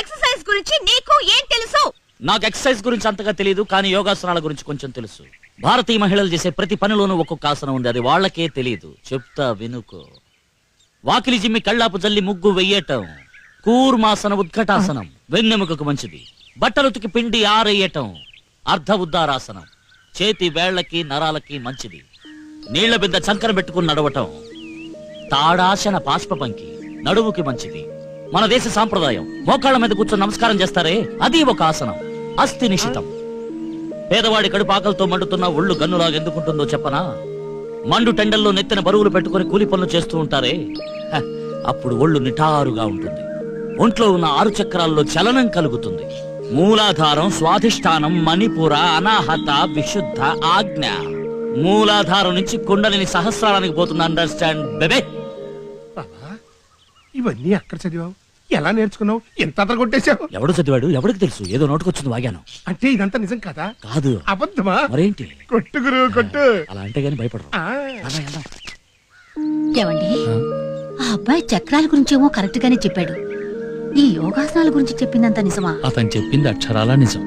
Exercise గురించి నీకు ఏం తెలుసు? నాకు ఎక్సర్సైజ్ గురించి అంతగా తెలియదు, కానీ యోగాసనాల గురించి కొంచెం తెలుసు. భారతీయ మహిళలు చేసే ప్రతి పనిలోనూ ఒక్కొక్క ఆసనం ఉంది, అది వాళ్ళకే తెలియదు. చెప్తా వినుకో. వాకిలి జిమ్మి కళ్ళాపు జల్లి ముగ్గు వెయ్యటం, కూర్మాసన ఉద్ఘటాసనం వెన్నెముకకు మంచిది. బట్టలుతికి పిండి ఆరేయటం అర్ధ ఉద్దారాసనం చేతి వేళ్లకి నరాలకి మంచిది. నీళ్ల బింద చంకర పెట్టుకుని నడవటం తాడాసన పాష్పంకి నడువుకి మంచిది. మన దేశ సాంప్రదాయం మోకాళ్ళ మీద కూర్చొని నమస్కారం చేస్తారే, అది ఒక ఆసనం, అస్థి నిశితం. పేదవాడి కడుపాకలతో మండుతున్న ఒళ్ళు గన్నులాగెందుకుంటుందో చెప్పనా? మండు టెండల్లో నెత్తిన బరువులు పెట్టుకుని కూలి పనులు చేస్తూ ఉంటారే, అప్పుడు ఒళ్ళు నిటారుగా ఉంటుంది. ఒంట్లో ఉన్న 6 చక్రాల్లో చలనం కలుగుతుంది. మూలాధారం, స్వాధిష్టానం, మణిపుర, అనాహత, విశుద్ధ, ఆజ్ఞ. మూలాధారం నుంచి కుండలిని సహస్రానికి పోతుంది. అండర్స్టాండ్ బేబే? ఇవన్నీ ఎక్కడ చదివావు? ఎలా నేర్చుకున్నావు? ఎంత కొట్టేశావు? ఎవడు చదివాడు? ఎవడికి తెలుసు? ఏదో నోటుకొచ్చింది వాగాను. అంటే ఇదంతా నిజం కదా? కాదు. అబద్ధమా? మరేంటి? కొట్టు గురు కొట్టు. అలా అంటే గాని భయపడరు. ఏమండి, ఆ అబ్బాయి చక్రాల గురించేమో కరెక్ట్ గానే చెప్పాడు. ఈ యోగాసనాల గురించి చెప్పిందంత నిజమా? అతను చెప్పింది అక్షరాల నిజం.